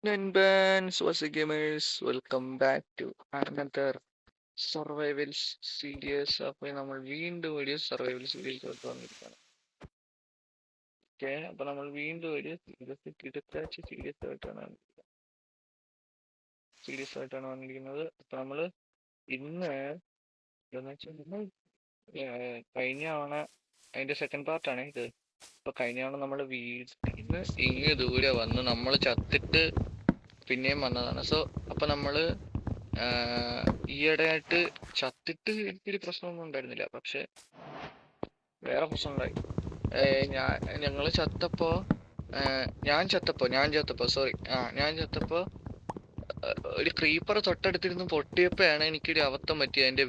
Nonbans, what's the gamers? Welcome back to another survival series. അപ്പോൾ നമ്മൾ വീണ്ടും ഒരു സർവൈവൽ സീരീസിലോട്ട് വന്നിരിക്കുകയാണ്. ഓക്കെ, അപ്പോൾ നമ്മൾ വീണ്ടും ഒരു സീരിയസ് ആയിട്ടാണ് വന്നിരിക്കുന്നത്. അപ്പോൾ നമ്മൾ ഇന്ന് കഴിഞ്ഞ തവണ അതിന്റെ സെക്കൻഡ് പാർട്ടാണ് ഇത്. അപ്പൊ കഴിഞ്ഞ തവണ നമ്മൾ വീട്ടിൽ നിന്ന് ഇങ്ങ് ദൂരെ വന്ന് നമ്മൾ ചത്തിട്ട് പിന്നെയും വന്നതാണ്. സോ അപ്പൊ നമ്മള് ഈയിടെയായിട്ട് ചത്തിട്ട് എനിക്കൊരു പ്രശ്നമൊന്നും ഉണ്ടായിരുന്നില്ല, പക്ഷെ വേറെ പ്രശ്നം ഉണ്ടായി. ഞങ്ങള് ചത്തപ്പോ ഞാൻ ചത്തപ്പോ ഒരു ക്രീപ്പർ തൊട്ടടുത്തിരുന്ന് പൊട്ടിയപ്പോഴാണ് എനിക്കൊരു അബദ്ധം പറ്റിയത്. എന്റെ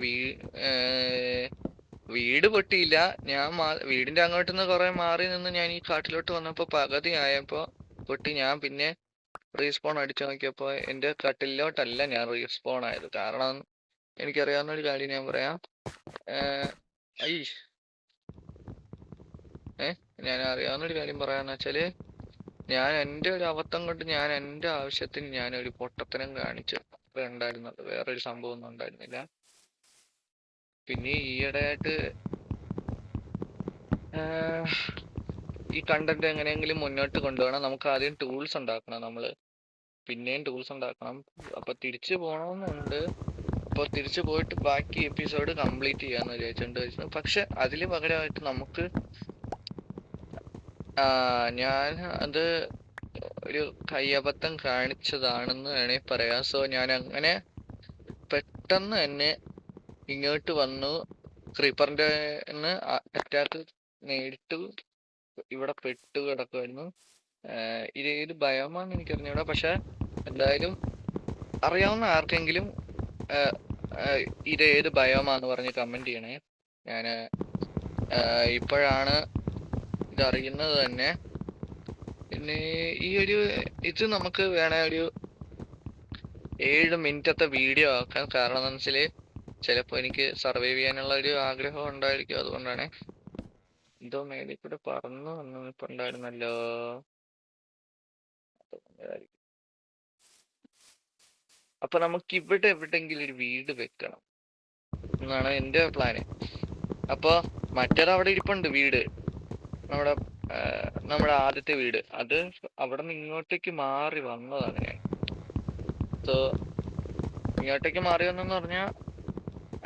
വീട് പൊട്ടിയില്ല, ഞാൻ വീടിന്റെ അങ്ങോട്ടുനിന്ന് കുറെ മാറി നിന്ന് ഞാൻ ഈ കാട്ടിലോട്ട് വന്നപ്പോ പകുതി ആയപ്പോ പൊട്ടി. ഞാൻ പിന്നെ റീസ്പോൺ അടിച്ചു നോക്കിയപ്പോ എന്റെ കട്ടിലോട്ടല്ല ഞാൻ റീസ്പോൺ ആയത്. കാരണം എനിക്കറിയാവുന്ന ഒരു കാര്യം ഞാൻ പറയാം. ഞാൻ അറിയാവുന്ന ഒരു കാര്യം പറയാന്ന് വെച്ചാല്, ഞാൻ എന്റെ ഒരു അബദ്ധം കൊണ്ട് ഞാൻ എന്റെ ആവശ്യത്തിന് ഞാൻ ഒരു പൊട്ടത്തരം കാണിച്ചു ഉണ്ടായിരുന്നത്. വേറൊരു സംഭവം ഒന്നും ഉണ്ടായിരുന്നില്ല. പിന്നെ ഈയിടെയായിട്ട് ഈ കണ്ടന്റ് എങ്ങനെയെങ്കിലും മുന്നോട്ട് കൊണ്ടുപോകണം. നമുക്ക് ആദ്യം ടൂൾസ് ഉണ്ടാക്കണം. നമ്മള് പിന്നെയും ടൂൾസ് ഉണ്ടാക്കണം. അപ്പൊ തിരിച്ചു പോകണമെന്നുണ്ട്. അപ്പോൾ തിരിച്ചു പോയിട്ട് ബാക്കി എപ്പിസോഡ് കംപ്ലീറ്റ് ചെയ്യാന്ന് വിചാരിച്ചിട്ടുണ്ട്. പക്ഷെ അതില് പകരമായിട്ട് നമുക്ക് ഞാൻ അത് ഒരു കയ്യബദ്ധം കാണിച്ചതാണെന്ന് വേണമെങ്കിൽ പറയാം. സോ ഞാൻ അങ്ങനെ പെട്ടെന്ന് തന്നെ ഇങ്ങോട്ട് വന്നു. ക്രീപ്പറിന്റെ അറ്റാക്ക് നേരിട്ട് ഇവിടെ പെട്ടു കിടക്കുമായിരുന്നു. ഇത് ഏത് ഭയമാണെന്ന് എനിക്കറിഞ്ഞൂടാ. പക്ഷെ എന്തായാലും അറിയാവുന്ന ആർക്കെങ്കിലും ഇത് ഏത് ഭയമാന്ന് പറഞ്ഞ് കമന്റ് ചെയ്യണേ. ഞാൻ ഇപ്പോഴാണ് ഇതറിയുന്നത് തന്നെ. പിന്നെ ഈ ഒരു ഇത് നമുക്ക് വേണേ ഒരു 7 മിനിറ്റത്തെ വീഡിയോ ആക്കാൻ. കാരണം എന്താണെന്ന് വെച്ചാല് ചിലപ്പോ എനിക്ക് സർവൈവ് ചെയ്യാനുള്ള ഒരു ആഗ്രഹം ഉണ്ടായിരിക്കും. അതുകൊണ്ടാണ്. എന്തോ മേലിൽ കൂടെ പറന്നു വന്നിപ്പോ ഉണ്ടായിരുന്നല്ലോ. അപ്പൊ നമുക്ക് ഇവിടെ എവിടെങ്കിലും ഒരു വീട് വെക്കണം എന്നാണ് എന്റെ പ്ലാന്. അപ്പൊ മറ്റേത് അവിടെ ഇരിപ്പുണ്ട് വീട്, നമ്മുടെ ആദ്യത്തെ വീട്. അത് അവിടെ നിന്ന് ഇങ്ങോട്ടേക്ക് മാറി വന്നതാണ് ഞാൻ. സോ ഇങ്ങോട്ടേക്ക് മാറി വന്നെന്ന് പറഞ്ഞാൽ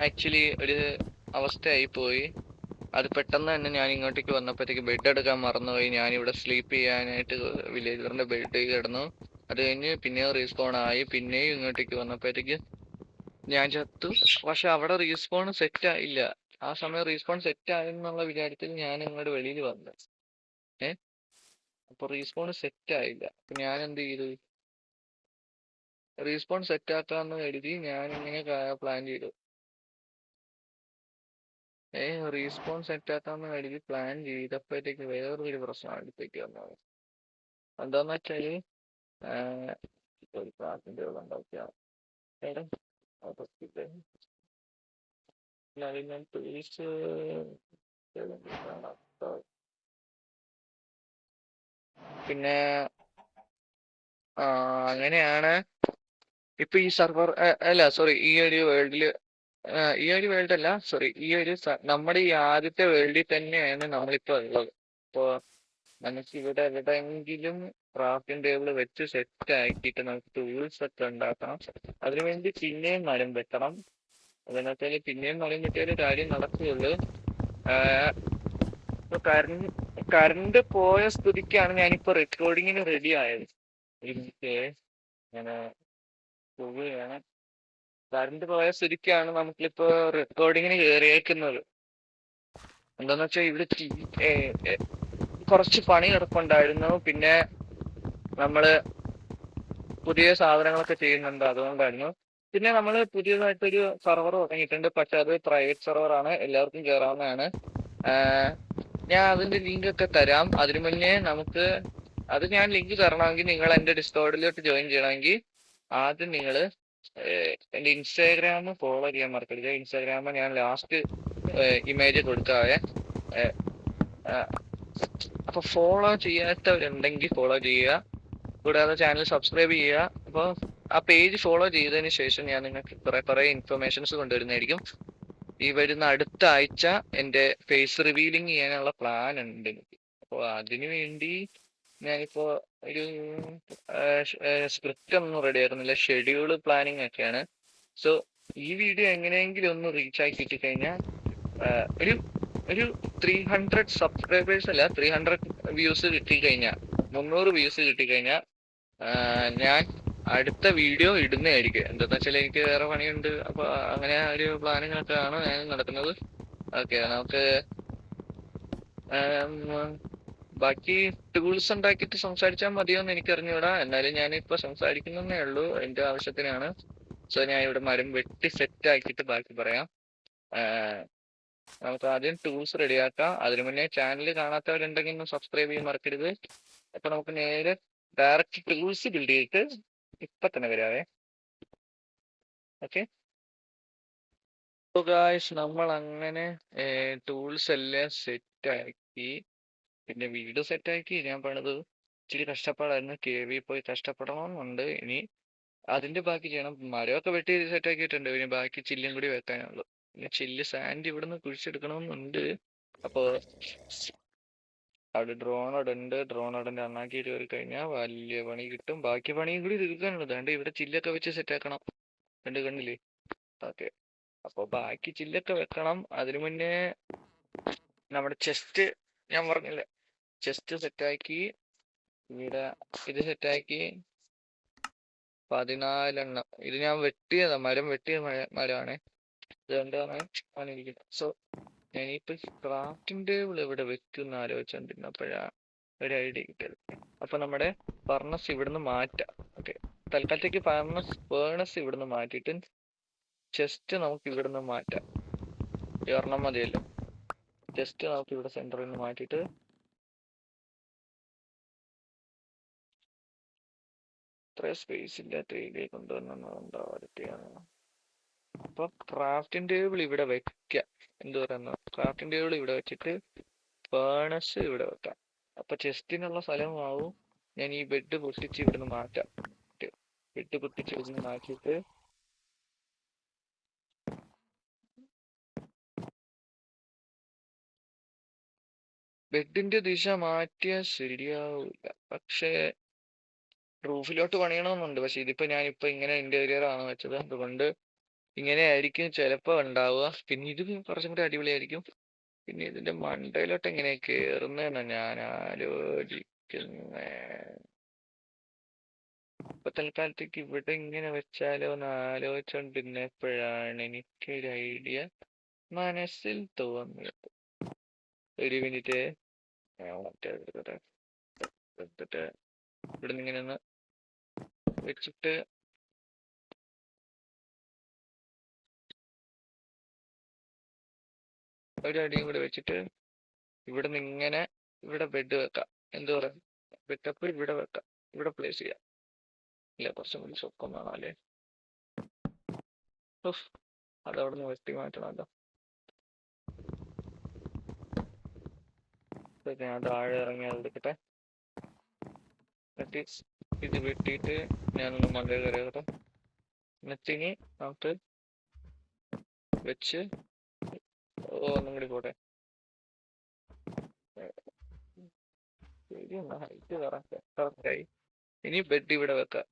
ആക്ച്വലി ഒരു അവസ്ഥയായി പോയി. അത് പെട്ടെന്ന് തന്നെ ഞാൻ ഇങ്ങോട്ടേക്ക് വന്നപ്പോഴത്തേക്ക് ബെഡ് എടുക്കാൻ മറന്നുപോയി. ഞാനിവിടെ സ്ലീപ്പ് ചെയ്യാനായിട്ട് വില്ലേജറിന്റെ ബെഡ് കിടന്നു. അത് കഴിഞ്ഞ് പിന്നെയും റീസ്പോൺ ആയി. പിന്നെയും ഇങ്ങോട്ടേക്ക് വന്നപ്പോഴത്തേക്ക് ഞാൻ ചത്തു. പക്ഷെ അവിടെ റീസ്പോൺ സെറ്റ് ആയില്ല. ആ സമയം റീസ്പോൺ സെറ്റ് ആയെന്നുള്ള വിചാരത്തിൽ ഞാൻ ഇങ്ങോട്ട് വെളിയിൽ വന്നു. അപ്പൊ റീസ്പോൺ സെറ്റ് ആയില്ല. അപ്പൊ ഞാൻ എന്ത് ചെയ്തു, റീസ്പോൺ സെറ്റ് ആക്കാന്ന് കരുതി ഞാൻ ഇങ്ങനെ പ്ലാൻ ചെയ്തു. റീസ്പോൺ സെറ്റ് ആക്കാന്ന് കരുതി പ്ലാൻ ചെയ്തപ്പോഴത്തേക്ക് വേറൊരു പ്രശ്നം അടുത്തേക്ക് വന്നത്. എന്താന്ന് വെച്ചാല് ഒരു ക്ലാസിന്റെ ഉണ്ടാക്കിയ പിന്നെ അങ്ങനെയാണ് ഇപ്പൊ ഈ സർവർ അല്ല സോറി ഈ ഒരു വേൾഡില് അല്ല സോറി നമ്മുടെ ഈ ആദ്യത്തെ വേൾഡിൽ തന്നെയാണ് നമ്മളിപ്പോ ഉള്ളത്. ഇപ്പൊ നമുക്ക് ഇവിടെ എവിടെയെങ്കിലും ക്രാഫ്റ്റിംഗ് ടേബിൾ വെച്ച് സെറ്റ് ആക്കിയിട്ട് നമുക്ക് ടൂൾസ് ഒക്കെ ഉണ്ടാക്കണം. അതിനുവേണ്ടി പിന്നെയും മരം വെക്കണം. അതിനകത്ത് പിന്നെയും മരം വെട്ടിയാൽ കാര്യം നടക്കുകയുള്ളു. കറണ്ട് പോയ സ്ഥിതിക്കാണ് ഞാനിപ്പോ റെക്കോർഡിങ്ങിന് റെഡി ആയത്. ഇങ്ങനെ പോവുകയാണ്. കറണ്ട് പോയ സ്ഥിതിക്കാണ് നമുക്കിപ്പോ റെക്കോർഡിങ്ങിന് കയറിയേക്കുന്നത്. എന്താന്ന് വെച്ചാൽ ഇവിടെ കുറച്ച് പണി കിടപ്പുണ്ടായിരുന്നു. പിന്നെ നമ്മള് പുതിയ സാധനങ്ങളൊക്കെ ചെയ്യുന്നുണ്ട്, അതുകൊണ്ടായിരുന്നു. പിന്നെ നമ്മൾ പുതിയതായിട്ടൊരു സർവർ തുടങ്ങിയിട്ടുണ്ട്. പക്ഷെ അത് പ്രൈവറ്റ് സർവറാണ്, എല്ലാവർക്കും കയറാവുന്നതാണ്. ഞാൻ അതിന്റെ ലിങ്ക് ഒക്കെ തരാം. അതിനു മുന്നേ അത് ഞാൻ ലിങ്ക് തരണമെങ്കിൽ നിങ്ങൾ എന്റെ ഡിസ്കോർഡിലോട്ട് ജോയിൻ ചെയ്യണമെങ്കിൽ ആദ്യം നിങ്ങൾ എന്റെ ഇൻസ്റ്റാഗ്രാം ഫോളോ ചെയ്യാൻ മറക്കരുത്. ഇൻസ്റ്റാഗ്രാം ഞാൻ ലാസ്റ്റ് ഇമേജ് കൊടുക്കാവേ. അപ്പൊ ഫോളോ ചെയ്യാത്തവരുണ്ടെങ്കിൽ ഫോളോ ചെയ്യുക. കൂടാതെ ചാനൽ സബ്സ്ക്രൈബ് ചെയ്യുക. അപ്പോൾ ആ പേജ് ഫോളോ ചെയ്തതിന് ശേഷം ഞാൻ നിങ്ങൾക്ക് കുറെ ഇൻഫർമേഷൻസ് കൊണ്ടുവരുന്നതായിരിക്കും. ഈ വരുന്ന അടുത്ത ആഴ്ച എൻ്റെ ഫേസ് റിവീലിംഗ് ചെയ്യാനുള്ള പ്ലാൻ ഉണ്ട് എനിക്ക്. അപ്പോൾ അതിനു വേണ്ടി ഞാനിപ്പോ ഒരു സ്ക്രിപ്റ്റ് ഒന്നും റെഡി ആക്കുന്നില്ല, ഷെഡ്യൂള് പ്ലാനിങ് ഒക്കെയാണ്. സോ ഈ വീഡിയോ എങ്ങനെയെങ്കിലും ഒന്ന് റീച്ച് ആക്കി കിട്ടിക്കഴിഞ്ഞാൽ ഒരു ഒരു 300 സബ്സ്ക്രൈബേഴ്സ് അല്ല, 300 വ്യൂസ് കിട്ടിക്കഴിഞ്ഞാൽ, 300 വ്യൂസ് കിട്ടിക്കഴിഞ്ഞാൽ ഞാൻ അടുത്ത വീഡിയോ ഇടുന്നതായിരിക്കും. എന്താന്ന് വെച്ചാൽ എനിക്ക് വേറെ പണിയുണ്ട്. അപ്പൊ അങ്ങനെ ഒരു പ്ലാനിങ്ങൊക്കെയാണ് ഞാൻ നടക്കുന്നത്. ഓക്കെ, നമുക്ക് ബാക്കി ടൂൾസ് ഉണ്ടാക്കിയിട്ട് സംസാരിച്ചാൽ മതിയോന്ന് എനിക്ക് അറിഞ്ഞൂടാ. എന്നാലും ഞാനിപ്പോ സംസാരിക്കുന്നേ ഉള്ളൂ, എന്റെ ആവശ്യത്തിനാണ്. സോ ഞാൻ ഇവിടെ മരം വെട്ടി സെറ്റ് ആക്കിയിട്ട് ബാക്കി പറയാം. നമുക്ക് ആദ്യം ടൂൾസ് റെഡിയാക്കാം. അതിനു മുന്നേ ചാനൽ കാണാത്തവരുണ്ടെങ്കിൽ ഒന്ന് സബ്സ്ക്രൈബ് ചെയ്യാൻ മറക്കരുത്. അപ്പൊ നമുക്ക് നേരെ ഡയറക്റ്റ് ടൂൾസ് ബിൽഡ് ചെയ്തിട്ട് ഇപ്പൊ തന്നെ വരാവേ. ഓക്കെ, ഗായ്സ്, നമ്മൾ അങ്ങനെ ടൂൾസ് എല്ലാം സെറ്റ് ആക്കി, പിന്നെ വീട് സെറ്റ് ആക്കി. ഞാൻ പണിത് ഇച്ചിരി കഷ്ടപ്പാടായിരുന്നു, KV പോയി കഷ്ടപ്പെടണമെന്നുണ്ട്. ഇനി അതിന്റെ ബാക്കി ചെയ്യണം. മരമൊക്കെ വെട്ടി സെറ്റ് ആക്കിയിട്ടുണ്ട്, ഇനി ബാക്കി ചില്ലും കൂടി വെക്കാനുള്ളൂ. പിന്നെ ചില്ല് സാൻഡ് ഇവിടുന്ന് കുഴിച്ചെടുക്കണമെന്നുണ്ട്. അപ്പൊ അവിടെ ഡ്രോൺ ഉണ്ട്. ഡ്രോൺ അടന്റെ അണ്ണാക്കി കയറി കഴിഞ്ഞാൽ വലിയ പണി കിട്ടും. ബാക്കി പണിയും കൂടി തീർക്കാനുള്ളത്. അതുകൊണ്ട് ഇവിടെ ചില്ലൊക്കെ വെച്ച് സെറ്റ് ആക്കണം. കണ്ടില്ലേ? ഓക്കെ, അപ്പൊ ബാക്കി ചില്ലൊക്കെ വെക്കണം. അതിനു മുന്നേ നമ്മുടെ ചെസ്റ്റ്, ഞാൻ പറഞ്ഞില്ലേ, ചെസ്റ്റ് സെറ്റാക്കി. ഇവിടെ ഇത് സെറ്റാക്കി 14 എണ്ണം. ഇത് ഞാൻ വെട്ടിയതാ, മരം വെട്ടിയ മരമാണ്. ഇതുകൊണ്ടാണ് ആണ് ഇരിക്കുന്നത്. സോ ഞാനിപ്പോ ക്രാഫ്റ്റിംഗ് ടേബിൾ എവിടെ വെക്കുന്ന ആലോചിച്ചോണ്ടിരുന്നപ്പോഴാ ഒരു ഐഡിയ കിട്ടിയത്. അപ്പൊ നമ്മുടെ ഫർണസ് ഇവിടുന്ന് മാറ്റാം. ഓക്കെ, തൽക്കാലത്തേക്ക് ഫേണസ് ഇവിടുന്ന് മാറ്റിയിട്ട് ചെസ്റ്റ് നമുക്ക് ഇവിടുന്ന് മാറ്റാം. ഒരെണ്ണം മതിയല്ലോ. ചെസ്റ്റ് നമുക്ക് ഇവിടെ സെന്ററിൽ നിന്ന് മാറ്റിയിട്ട് ഇത്ര സ്പേസ് ഇല്ലാത്ത ഏരിയ കൊണ്ടുവന്നുണ്ടാവാതിയാണ്. അപ്പൊ ക്രാഫ്റ്റിംഗ് ടേബിൾ ഇവിടെ വെക്കാം. എന്ത് പറയുന്നു? ക്രാഫ്റ്റിംഗ് ടേബിൾ ഇവിടെ വെച്ചിട്ട് ഫേണസ് ഇവിടെ വെക്കാം. അപ്പൊ ചെസ്റ്റിനുള്ള സ്ഥലമാവും. ഞാൻ ഈ ബെഡ് പൊട്ടിച്ച് ഇവിടുന്ന് മാറ്റാം. ബെഡ് പൊട്ടിച്ച് ഇവിടുന്ന് മാറ്റിയിട്ട് ബെഡിന്റെ ദിശ മാറ്റിയാൽ ശരിയാവില്ല. പക്ഷേ റൂഫിലോട്ട് പണിയണമെന്നുണ്ട്. പക്ഷെ ഇതിപ്പോ ഞാനിപ്പോ ഇങ്ങനെ ഇന്റീരിയർ ആണ് വെച്ചത്, അതുകൊണ്ട് ഇങ്ങനെ ആയിരിക്കും ചിലപ്പോ ഉണ്ടാവുക. പിന്നെ ഇത് കുറച്ചും കൂടി അടിപൊളിയായിരിക്കും. പിന്നെ ഇതിന്റെ മണ്ടയിലോട്ട് എങ്ങനെ കേറുന്നതെന്നാ ഞാൻ ആലോചിക്കുന്നേ. ഇപ്പൊ തൽക്കാലത്തേക്ക് ഇവിടെ ഇങ്ങനെ വെച്ചാലോ എന്ന് ആലോചിച്ചോണ്ടിരുന്നപ്പോഴാണ് എനിക്കൊരു ഐഡിയ മനസ്സിൽ തോന്നിയത്. ഒരു മിനിറ്റ്, മറ്റേ എടുത്തിട്ട് ഇവിടെ നിന്ന് ഇങ്ങനെ ഒന്ന് വെച്ചിട്ട് ഒരു അടിയും കൂടെ വെച്ചിട്ട് ഇവിടെ നിന്ന് ഇങ്ങനെ ഇവിടെ ബെഡ് വെക്കാം. എന്ത് പറയാം, ബെറ്റപ്പ് ഇവിടെ വെക്കാം, ഇവിടെ പ്ലേസ് ചെയ്യാം. ഇല്ല, കുറച്ചും കൂടി സ്വക്കം വേണം അല്ലേ? അതവിടെ നിന്ന് വെട്ടി മാറ്റണമല്ലോ. ഞാൻ താഴെ ഇറങ്ങി അതെടുക്കട്ടെ. എന്നിട്ട് ഇത് വെട്ടിയിട്ട് ഞാനൊന്ന് മണ്ടയിൽ കയറിയട്ടെ. എന്നിട്ടിനി നമുക്ക് വെച്ച് ഒന്നും കൂടി പോട്ടെ. ഹൈറ്റ് കറക്റ്റായി. ഇനി ബെഡ് ഇവിടെ വെക്കാം.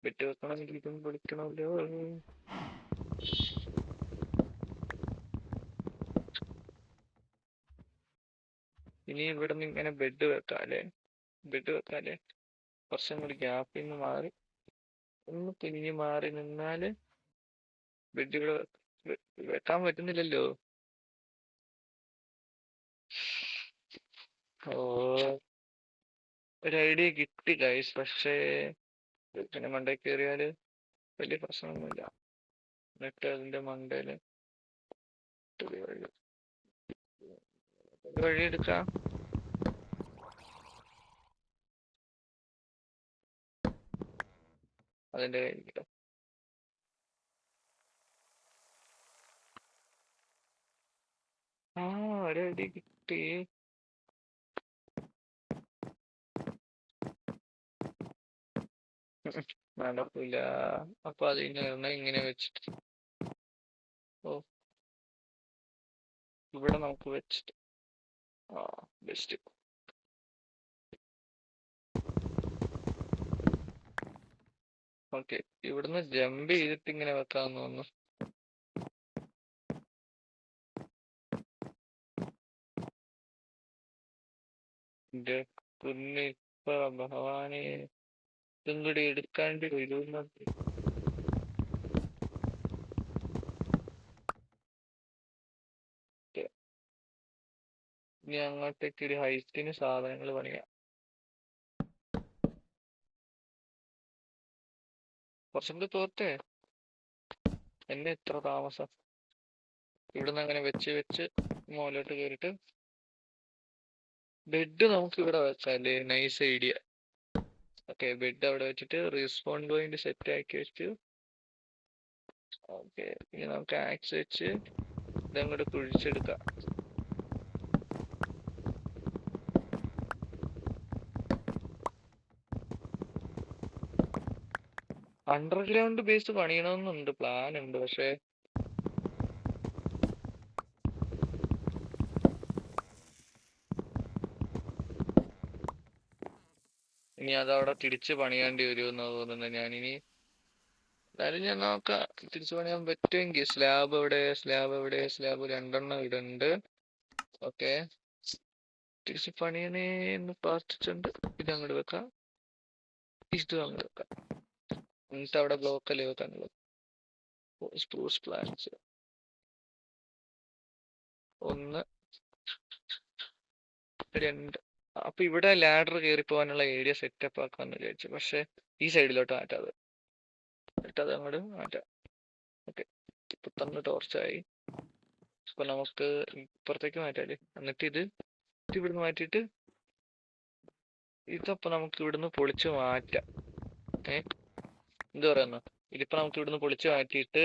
ബെഡ് വെക്കണമെങ്കിൽ ഇതും വിളിക്കണമല്ലോ. ഇനി ഇവിടെ നിന്ന് ഇങ്ങനെ ബെഡ് വെക്കാം അല്ലേ? ബെഡ് വെക്കാം അല്ലേ? കുറച്ചും കൂടി ഗ്യാപ്പിൽ നിന്ന് മാറി ഒന്ന് തിരിഞ്ഞ് മാറി നിന്നാല് ബെഡ് ഇവിടെ വെക്കാൻ പറ്റുന്നില്ലല്ലോ. ഓ, ഒരു ഐഡിയ കിട്ടി ഗൈസ്. പക്ഷേ പിന്നെ മണ്ടയിൽ കയറിയാല് വലിയ പ്രശ്നമൊന്നുമില്ല. എന്നിട്ട് അതിന്റെ മണ്ടയില് വഴി എടുക്കാം. അതിന്റെ കയ്യിൽ ഒരു ഐഡിയ കിട്ടി. നടക്കൂല. അപ്പൊ അതിന് ഇങ്ങനെ വെച്ചിട്ട് ഓ ഇവിടെ നമുക്ക് വെച്ചിട്ട് ബെസ്റ്റ്. ഓക്കെ, ഇവിടുന്ന് ജമ്പ് ചെയ്തിട്ട് ഇങ്ങനെ വെക്കാന്ന് തോന്നുന്നു. എന്റെ കുഞ്ഞിപ്പ ഭഗവാനെ, ഇതും കൂടി എടുക്കാണ്ട് വരുന്നത്. ഇനി അങ്ങോട്ടേക്ക് ഒരു ഹൈറ്റിന് സാധനങ്ങൾ പണിയാം. കുറച്ചും കൂടി തോറ്റേ എന്നെ എത്ര താമസം. ഇവിടുന്ന് അങ്ങനെ വെച്ച് വെച്ച് മുകളിലോട്ട് കയറിട്ട് ബെഡ് നമുക്ക് ഇവിടെ വെച്ചാല് നൈസ് ഐഡിയ. ഓക്കെ, ബെഡ് അവിടെ വെച്ചിട്ട് റീസ്പോൺ പോയിന്റ് സെറ്റ് ആക്കി വെച്ചു. ഓക്കെ, ഇനി നമുക്ക് ആക്സ് വെച്ച് ഇതങ്ങോട്ട് കുഴിച്ചെടുക്കാം. അണ്ടർഗ്രൗണ്ട് ബേസ് പണിയണമെന്നുണ്ട്, പ്ലാൻ ഉണ്ട്. പക്ഷെ ഇനി അതവിടെ തിരിച്ച് പണിയേണ്ടി വരുമെന്നാ തോന്നുന്നത്. ഞാനിനി എന്തായാലും ഞാൻ നോക്കാം, തിരിച്ചു പണിയാൻ പറ്റുമെങ്കിൽ. സ്ലാബ് എവിടെ, സ്ലാബ് എവിടെ, സ്ലാബ് 2 ഇടുന്നുണ്ട്. ഓക്കെ, തിരിച്ച് പണിയണേന്ന് പ്രാർത്ഥിച്ചുണ്ട്. ഇത് അങ്ങോട്ട് വെക്കാം, ഇത് അങ്ങോട്ട് വെക്കാം. എന്നിട്ട് അവിടെ ബ്ലോക്ക് അല്ലേ വെക്കാനുള്ളത്. Spruce plants 1 2. അപ്പൊ ഇവിടെ ലാഡർ കയറി പോകാനുള്ള ഏരിയ സെറ്റപ്പ് ആക്കാന്ന് വിചാരിച്ചു. പക്ഷെ ഈ സൈഡിലോട്ട് മാറ്റാതെ എന്നിട്ടത് അങ്ങോട്ട് മാറ്റാം. ഓക്കെ, ഇപ്പൊ തന്നെ ടോർച്ചായി. അപ്പൊ നമുക്ക് ഇപ്പുറത്തേക്ക് മാറ്റാല്ലേ. എന്നിട്ട് ഇത് ഇവിടുന്ന് മാറ്റിയിട്ട് ഇതപ്പൊ നമുക്ക് ഇവിടുന്ന് പൊളിച്ച് മാറ്റാം. എന്ത് പറയുന്നു, ഇതിപ്പോ നമുക്ക് ഇവിടുന്ന് പൊളിച്ച് മാറ്റിയിട്ട്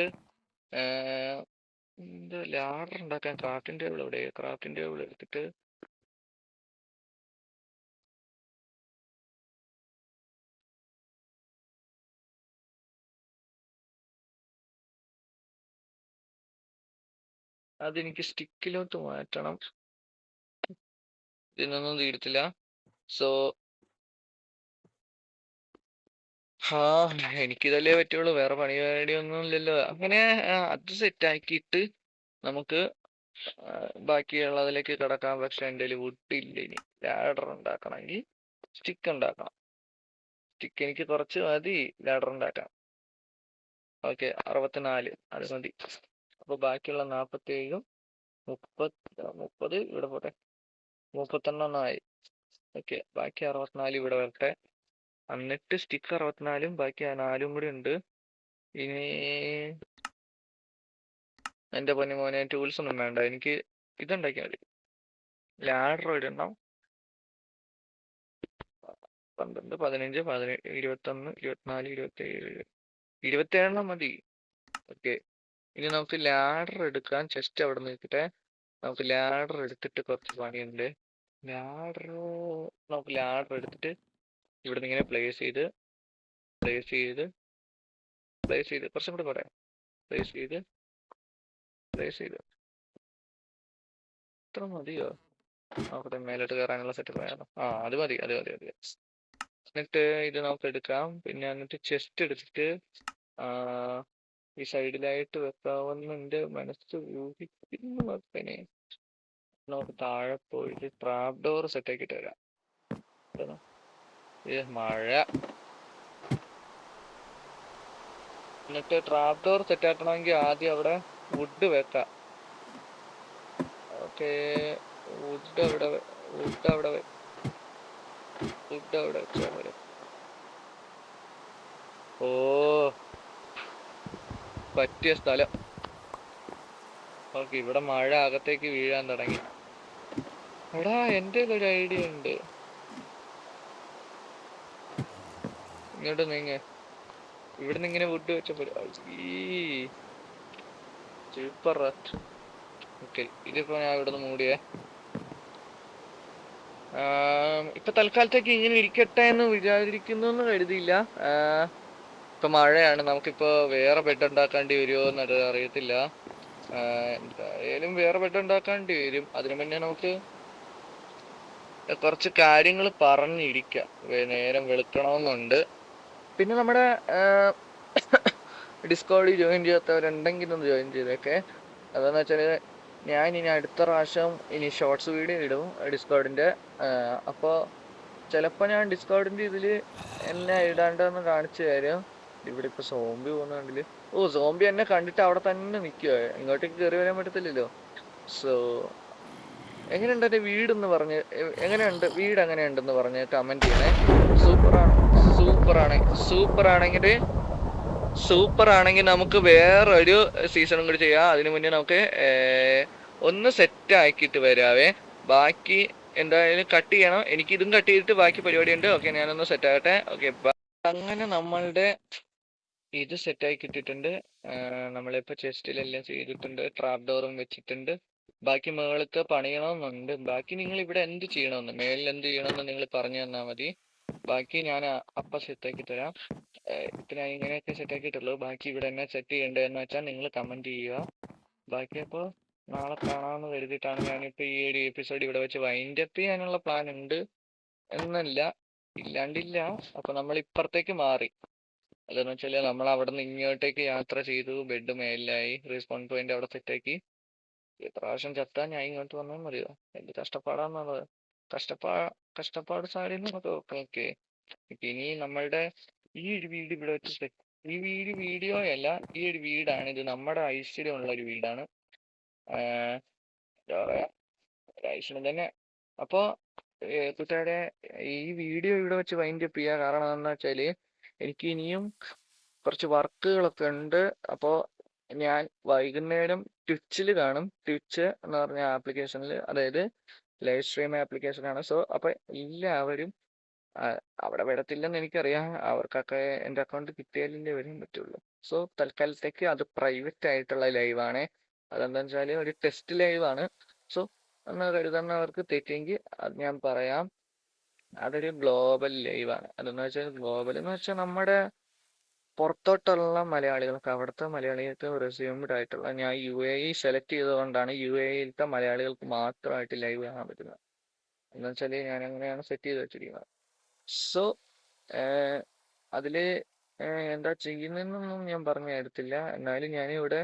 എന്താ ലാഡർ ഉണ്ടാക്കാൻ ക്രാഫ്റ്റിംഗ് ടേബിൾ എവിടെ? ക്രാഫ്റ്റിംഗ് ടേബിൾ എടുത്തിട്ട് അതെനിക്ക് സ്റ്റിക്കിലോട്ട് മാറ്റണം. ഇതിനൊന്നും തീരത്തില്ല. സോ എനിക്കിതല്ലേ പറ്റുള്ളൂ, വേറെ പരിപാടിയൊന്നും ഇല്ലല്ലോ. അങ്ങനെ അത് സെറ്റ് ആക്കിയിട്ട് നമുക്ക് ബാക്കിയുള്ളതിലേക്ക് കിടക്കാം. പക്ഷെ എൻ്റെ കയ്യിൽ വുഡ് ഇല്ല. ഇനി ലാഡർ ഉണ്ടാക്കണമെങ്കിൽ സ്റ്റിക്ക് ഉണ്ടാക്കണം. സ്റ്റിക്ക് എനിക്ക് കുറച്ച് മതി ലാഡർ ഉണ്ടാക്കാം. ഓക്കെ, 64 അത് മതി. അപ്പൊ ബാക്കിയുള്ള 47ഉം 30 ഇവിടെ പോട്ടെ. 31 ആയി. ഓക്കെ, ബാക്കി 64 ഇവിടെ വരട്ടെ. എന്നിട്ട് സ്റ്റിക്ക് 64ഉം ബാക്കി 4ഉം കൂടി ഉണ്ട്. ഇനി എന്റെ പൊന്നു മോനെ, ടൂൾസ് ഒന്നും വേണ്ട, എനിക്ക് ഇതുണ്ടാക്കിയാൽ മതി. ലാഡർ ഇടണം. 12 15 17 21 24 27 27 മതി. ഓക്കെ, ഇനി നമുക്ക് ലാഡർ എടുക്കാൻ. ചെസ്റ്റ് അവിടെ നിൽക്കട്ടെ. നമുക്ക് ലാഡർ എടുത്തിട്ട് കുറച്ച് പണിയുണ്ട്. നമുക്ക് ലാഡർ എടുത്തിട്ട് ഇവിടുന്ന് ഇങ്ങനെ പ്ലേസ് ചെയ്ത് കുറച്ചും കൂടെ പറയാം. പ്ലേസ് ചെയ്ത് ഇത്ര മതിയോ? നോക്കട്ടെ, മേലോട്ട് കയറാനുള്ള സെറ്റ് പറയാമോ? അത് മതി. എന്നിട്ട് ഇത് നമുക്ക് എടുക്കാം. പിന്നെ എന്നിട്ട് ചെസ്റ്റ് എടുത്തിട്ട് ഈ സൈഡിലായിട്ട് വെക്കാവുന്നുണ്ട് മനസ്സ് ഊഹിക്കുന്നു. വെക്കനെ നമുക്ക് താഴെ പോയിട്ട് ട്രാപ്പ് ഡോർ സെറ്റ് ആക്കിയിട്ട് വരാം. മഴ. എന്നിട്ട് ട്രാപ്പ് ഡോർ സെറ്റ് ആക്കണമെങ്കിൽ ആദ്യം അവിടെ വുഡ് വെക്കാം. ഓക്കെ, വുഡ് അവിടെ വെച്ചാൽ മതി. ഓ, പറ്റിയ സ്ഥലം. ഓക്കെ, ഇവിടെ മഴ അകത്തേക്ക് വീഴാൻ തുടങ്ങി. എടാ, എൻ്റെ ഒരു ഐഡിയ ഉണ്ട്. ഇങ്ങോട്ട് നീങ്ങ. ഇവിടുന്ന് ഇങ്ങനെ വുഡ് വെച്ചപ്പോ സൂപ്പർ. ഓക്കെ, ഇതിപ്പോ ഞാൻ ഇവിടുന്ന് മൂടിയേ. ഇപ്പൊ തൽക്കാലത്തേക്ക് ഇങ്ങനെ ഇരിക്കട്ടെ എന്ന് വിചാരിക്കുന്നു എന്ന് കരുതിയില്ല. ഇപ്പൊ മഴയാണ്, നമുക്കിപ്പോ വേറെ ബെഡ് ഉണ്ടാക്കേണ്ടി വരുമോ എന്നത് അറിയത്തില്ല. എന്തായാലും വേറെ ബെഡ് ഉണ്ടാക്കേണ്ടി വരും. അതിനു മുന്നേ നമുക്ക് കുറച്ച് കാര്യങ്ങൾ പറഞ്ഞിരിക്കാം. നേരം വെളുക്കണമെന്നുണ്ട്. പിന്നെ നമ്മുടെ ഡിസ്കോഡിൽ ജോയിൻ ചെയ്യാത്തവരുണ്ടെങ്കിൽ ഒന്ന് ജോയിൻ ചെയ്തേക്കെ. അതെന്ന് വെച്ചാൽ ഞാൻ ഇനി അടുത്ത പ്രാവശ്യം ഇനി ഷോർട്സ് വീഡിയോ ഇടും ഡിസ്കോഡിന്റെ. അപ്പോൾ ചിലപ്പോൾ ഞാൻ ഡിസ്കോഡിന്റെ ഇതിൽ എന്നെ ഇടാണ്ടെന്ന് കാണിച്ചു തരും. ഇവിടെ ഇപ്പൊ സോംബി പോകുന്നുണ്ടെങ്കിൽ സോംബി എന്നെ കണ്ടിട്ട് അവിടെ തന്നെ നിൽക്കുക, ഇങ്ങോട്ടേക്ക് കയറി വരാൻ പറ്റത്തില്ലല്ലോ. സോ എങ്ങനെയുണ്ട് എന്റെ വീടെന്ന് പറഞ്ഞ്, എങ്ങനെയുണ്ട് വീട്, എങ്ങനെയുണ്ടെന്ന് പറഞ്ഞ് കമന്റ് ചെയ്യണേ. സൂപ്പർ ആണെങ്കിൽ നമുക്ക് വേറൊരു സീസണും കൂടി ചെയ്യാം. അതിനു മുന്നേ നമുക്ക് ഒന്ന് സെറ്റ് ആക്കിയിട്ട് വരാവേ. ബാക്കി എന്തായാലും കട്ട് ചെയ്യണം, എനിക്ക് ഇതും കട്ട് ചെയ്തിട്ട് ബാക്കി പരിപാടിയുണ്ട്. ഓക്കെ, ഞാനൊന്ന് സെറ്റ് ആകട്ടെ. ഓക്കെ, അങ്ങനെ നമ്മളുടെ ഇത് സെറ്റ് ആക്കി ഇട്ടിട്ടുണ്ട്. നമ്മളിപ്പോ ചെസ്റ്റിലെല്ലാം ചെയ്തിട്ടുണ്ട്, ട്രാപ്പ് ഡോറും വെച്ചിട്ടുണ്ട്. ബാക്കി മേളത്തെ പണിയണമെന്നുണ്ട്. ബാക്കി നിങ്ങൾ ഇവിടെ എന്ത് ചെയ്യണമെന്ന്, മേളിൽ എന്ത് ചെയ്യണമെന്ന് നിങ്ങൾ പറഞ്ഞു തന്നാൽ മതി. ബാക്കി ഞാൻ അപ്പം സെറ്റാക്കി തരാം. ഇപ്പൊ ഞാൻ ഇങ്ങനെയൊക്കെ സെറ്റാക്കിയിട്ടുള്ളൂ. ബാക്കി ഇവിടെ എന്നെ സെറ്റ് ചെയ്യേണ്ടതെന്ന് വെച്ചാൽ നിങ്ങൾ കമന്റ് ചെയ്യുക. ബാക്കി അപ്പോൾ നാളെ കാണാമെന്ന് കരുതിയിട്ടാണ് ഞാനിപ്പോൾ ഈ ഒരു എപ്പിസോഡ് ഇവിടെ വെച്ച് വൈൻഡ് അപ്പ് ചെയ്യാനുള്ള പ്ലാൻ ഉണ്ട് എന്നല്ല, ഇല്ലാണ്ടില്ല. അപ്പൊ നമ്മൾ ഇപ്പുറത്തേക്ക് മാറി. അതെന്ന് വെച്ചാൽ നമ്മൾ അവിടെ നിന്ന് ഇങ്ങോട്ടേക്ക് യാത്ര ചെയ്തു. ബെഡ് മേലിലായി, റീസ്പോൺ പോയിന്റ് അവിടെ സെറ്റാക്കി. പ്രാവശ്യം ചത്താൻ ഞാൻ ഇങ്ങോട്ട് വന്നാൽ മതിയോ? എന്ത് കഷ്ടപ്പാടാന്നുള്ളത്. കഷ്ടപ്പാട് സാരി നമുക്ക് ഓക്കെ. ഇനി നമ്മളുടെ ഈ ഒരു വീട് ഇവിടെ വെച്ച് ഈ വീഡിയോ അല്ല, ഈ ഒരു വീടാണ്. ഇത് നമ്മുടെ ഐശ്വര്യമുള്ള ഒരു വീടാണ്. എന്താ പറയാ, ഐശ്വര്യം തന്നെ. അപ്പോ കൂട്ടുകാരെ, ഈ വീഡിയോ ഇവിടെ വെച്ച് വൈൻഡ് അപ്പ് ചെയ്യുക. കാരണം എന്താണെന്ന് വെച്ചാല് എനിക്ക് ഇനിയും കുറച്ച് വർക്കുകളൊക്കെ ഉണ്ട്. അപ്പോൾ ഞാൻ വൈകുന്നേരം ട്വിച്ചിൽ കാണും. ട്വിച്ച് എന്ന് പറഞ്ഞ ആപ്ലിക്കേഷനിൽ, അതായത് ലൈവ് സ്ട്രീം ആപ്ലിക്കേഷനാണ്. സോ അപ്പൊ എല്ലാവരും അവിടെ വരത്തില്ലെന്ന് എനിക്കറിയാം. അവർക്കൊക്കെ എൻ്റെ അക്കൗണ്ട് കിട്ടിയാലേ വരാൻ പറ്റുള്ളൂ. സോ തൽക്കാലത്തേക്ക് അത് പ്രൈവറ്റ് ആയിട്ടുള്ള ലൈവാണ്. അതെന്താ വെച്ചാൽ ഒരു ടെസ്റ്റ് ലൈവാണ്. സോ എന്ന് കരുതുന്നവർക്ക് തെറ്റെങ്കിൽ അത് ഞാൻ പറയാം, അതൊരു ഗ്ലോബൽ ലൈവാണ്. അതെന്ന് വെച്ചാൽ ഗ്ലോബൽ എന്ന് വെച്ചാൽ നമ്മുടെ പുറത്തോട്ടുള്ള മലയാളികൾക്ക്, അവിടുത്തെ മലയാളികൾക്ക് റെസ്യൂംഡ് ആയിട്ടുള്ള, ഞാൻ UAE സെലക്ട് ചെയ്തുകൊണ്ടാണ് UAEയിലത്തെ മലയാളികൾക്ക് മാത്രമായിട്ട് ലൈവ് കാണാൻ പറ്റുന്നത്. എന്ന് വെച്ചാൽ ഞാൻ അങ്ങനെയാണ് സെറ്റ് ചെയ്ത് വെച്ചിരിക്കുന്നത്. സോ അതില് എന്താ ചെയ്യുന്നതെന്നൊന്നും ഞാൻ പറഞ്ഞു തരത്തില്ല. എന്നാലും ഞാനിവിടെ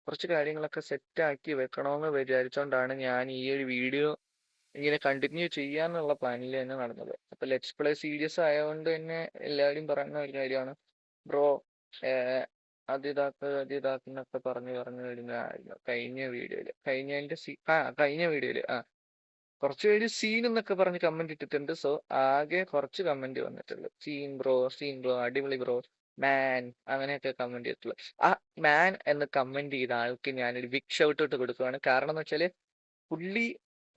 കുറച്ച് കാര്യങ്ങളൊക്കെ സെറ്റ് ആക്കി വെക്കണമെന്ന് വിചാരിച്ചുകൊണ്ടാണ് ഞാൻ ഈ ഒരു വീഡിയോ ഇങ്ങനെ കണ്ടിന്യൂ ചെയ്യാന്നുള്ള പ്ലാനിൽ തന്നെ നടന്നത്. അപ്പൊ ലെറ്റ്സ് പ്ലേ സീരീസ് ആയതുകൊണ്ട് തന്നെ എല്ലാവരും പറയുന്ന ഒരു കാര്യമാണ്, ബ്രോ അതിതാക്കുന്നൊക്കെ പറഞ്ഞു വരുന്ന കഴിഞ്ഞ വീഡിയോയില് കുറച്ച് പേര് സീൻ എന്നൊക്കെ പറഞ്ഞ് കമന്റ് ഇട്ടിട്ടുണ്ട്. സോ ആകെ കുറച്ച് കമന്റ് വന്നിട്ടുള്ളൂ. സീൻ ബ്രോ, അടിപൊളി ബ്രോ, മാൻ, അങ്ങനെയൊക്കെ കമന്റ് ചെയ്തിട്ടുള്ളൂ. ആ മാൻ എന്ന് കമന്റ് ചെയ്ത ആൾക്ക് ഞാനൊരു ബിഗ് ഷൗട്ട് ഔട്ട് കൊടുക്കുകയാണ്. കാരണം എന്ന് വെച്ചാല് പുള്ളി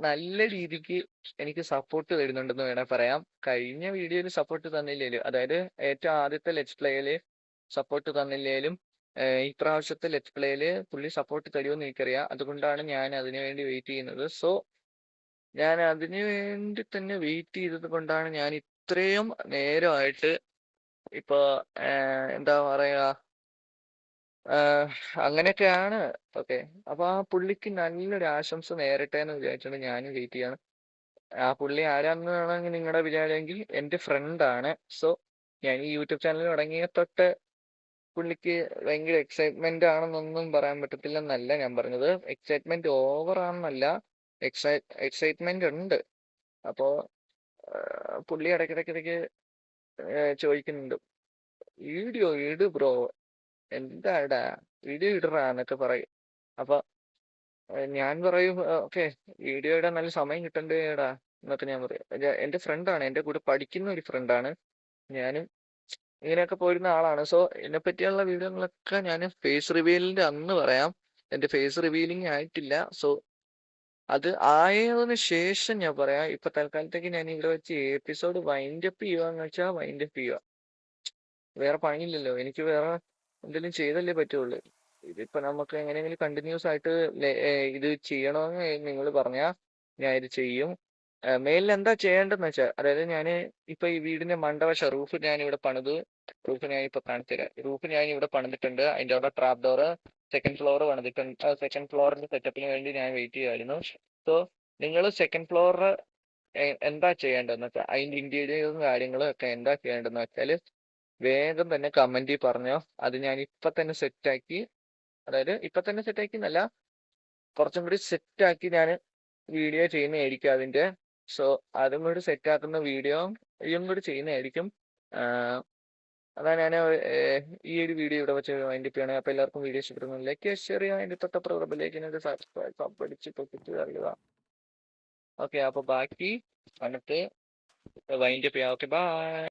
നല്ല രീതിക്ക് എനിക്ക് സപ്പോർട്ട് തരുന്നുണ്ടെന്ന് വേണേൽ പറയാം. കഴിഞ്ഞ വീഡിയോയിൽ സപ്പോർട്ട് തന്നില്ലേലും, അതായത് ഏറ്റവും ആദ്യത്തെ ലെറ്റ്സ് പ്ലേയില് സപ്പോർട്ട് തന്നില്ലേലും ഇപ്രാവശ്യത്തെ ലെറ്റ്സ് പ്ലേയില് പുള്ളി സപ്പോർട്ട് തരുമെന്ന് എനിക്കറിയാം. അതുകൊണ്ടാണ് ഞാൻ അതിനു വേണ്ടി വെയിറ്റ് ചെയ്യുന്നത്. സോ ഞാൻ അതിനു വേണ്ടി തന്നെ വെയിറ്റ് ചെയ്തത് കൊണ്ടാണ് ഞാൻ ഇത്രയും നേരമായിട്ട് ഇപ്പൊ എന്താ പറയാ, അങ്ങനെയൊക്കെയാണ്. ഓക്കെ, അപ്പൊ ആ പുള്ളിക്ക് നല്ലൊരു ആശംസ നേരട്ടെ എന്ന് വിചാരിച്ചുകൊണ്ട് ഞാനും വെയിറ്റ് ചെയ്യാണ്. ആ പുള്ളി ആരാന്ന് വേണമെങ്കിൽ നിങ്ങളുടെ വിചാരമെങ്കിൽ എൻ്റെ ഫ്രണ്ടാണ്. സോ ഞാൻ ഈ യൂട്യൂബ് ചാനൽ തുടങ്ങിയ തൊട്ട് പുള്ളിക്ക് ഭയങ്കര എക്സൈറ്റ്മെന്റ് ആണെന്നൊന്നും പറയാൻ പറ്റത്തില്ലെന്നല്ല ഞാൻ പറഞ്ഞത്. എക്സൈറ്റ്മെന്റ് ഓവർ ആണെന്നല്ല, എക്സൈറ്റ്മെന്റ് ഉണ്ട്. അപ്പോ പുള്ളി ഇടയ്ക്കിടയ്ക്ക് ചോദിക്കുന്നുണ്ട്, വീഡിയോ ഇട് ബ്രോ, എന്താടാ വീഡിയോ ഇടറാ എന്നൊക്കെ പറയും. അപ്പൊ ഞാൻ പറയും, ഓക്കെ വീഡിയോ ഇടാൻ നല്ല സമയം കിട്ടണ്ടേടാ എന്നൊക്കെ ഞാൻ പറയും. എൻ്റെ ഫ്രണ്ടാണ്, എൻ്റെ കൂടെ പഠിക്കുന്ന ഒരു ഫ്രണ്ടാണ്. ഞാനും ഇങ്ങനെയൊക്കെ പോരുന്ന ആളാണ്. സോ എന്നെ പറ്റിയുള്ള വീഡിയോകളൊക്കെ ഞാൻ ഫേസ് റിവീലിന്റെ അന്ന് പറയാം. എൻ്റെ ഫേസ് റിവീലിംഗ് ആയിട്ടില്ല. സോ അത് ആയതിനു ശേഷം ഞാൻ പറയാം. ഇപ്പൊ തൽക്കാലത്തേക്ക് ഞാൻ ഇവിടെ വെച്ച് എപ്പിസോഡ് വൈൻഡ് അപ്പ് ചെയ്യുവാന്ന് വെച്ചാൽ വൈൻഡ് അപ്പ് ചെയ്യുക. വേറെ പണിയില്ലല്ലോ, എനിക്ക് വേറെ എന്തെങ്കിലും ചെയ്തല്ലേ പറ്റുള്ളൂ. ഇതിപ്പോ നമുക്ക് എങ്ങനെയെങ്കിലും കണ്ടിന്യൂസ് ആയിട്ട് ഇത് ചെയ്യണമെന്ന് നിങ്ങൾ പറഞ്ഞാൽ ഞാൻ ഇത് ചെയ്യും. മെയിലിൽ എന്താ ചെയ്യേണ്ടതെന്ന് വെച്ചാൽ, അതായത് ഞാൻ ഇപ്പൊ ഈ വീടിന്റെ മണ്ടവശം റൂഫ് ഞാൻ ഇവിടെ പണിത്, റൂഫ് ഞാൻ ഇപ്പൊ കാണിച്ചുതരാം. റൂഫ് ഞാൻ ഇവിടെ പണിതിട്ടുണ്ട്. അതിന്റെ അവിടെ ട്രാപ്പ് ഡോർ സെക്കൻഡ് ഫ്ലോർ പണിതിട്ടുണ്ട്. സെക്കൻഡ് ഫ്ലോറിന്റെ സെറ്റപ്പിന് വേണ്ടി ഞാൻ വെയിറ്റ് ചെയ്യുമായിരുന്നു. സോ നിങ്ങൾ സെക്കൻഡ് ഫ്ലോറിൽ എന്താ ചെയ്യേണ്ടതെന്ന് വെച്ചാൽ, അതിന്റെ ഇന്റീരിയറും കാര്യങ്ങളും ഒക്കെ എന്താ ചെയ്യേണ്ടതെന്ന് വെച്ചാൽ വേഗം തന്നെ കമന്റിൽ പറഞ്ഞോ. അത് ഞാൻ ഇപ്പൊ തന്നെ സെറ്റാക്കി, അതായത് ഇപ്പൊ തന്നെ സെറ്റാക്കി എന്നല്ല, കുറച്ചും കൂടി സെറ്റാക്കി ഞാൻ വീഡിയോ ചെയ്യുന്നതായിരിക്കും അതിന്റെ. സോ അതും കൂടി സെറ്റാക്കുന്ന വീഡിയോ ഇതും കൂടി ചെയ്യുന്നതായിരിക്കും. അതാ ഞാൻ ഈ ഒരു വീഡിയോ ഇവിടെ വെച്ച് വൈൻഡപ്പ് ചെയ്യണേ. അപ്പോൾ എല്ലാവർക്കും വീഡിയോ ഇഷ്ടപ്പെടുന്നു, ലൈക്ക് ഷെയർ ചെയ്യാൻ വേണ്ടി തൊട്ടപ്പുറം ബെല്ലൈക്കൻ സബ്സ്ക്രൈബ് അടിച്ച് പൊട്ടിച്ച് അറിയുക. ഓക്കെ, അപ്പോൾ ബാക്കി വന്നിട്ട് വൈൻഡപ്പ് ചെയ്യാം. Okay, by.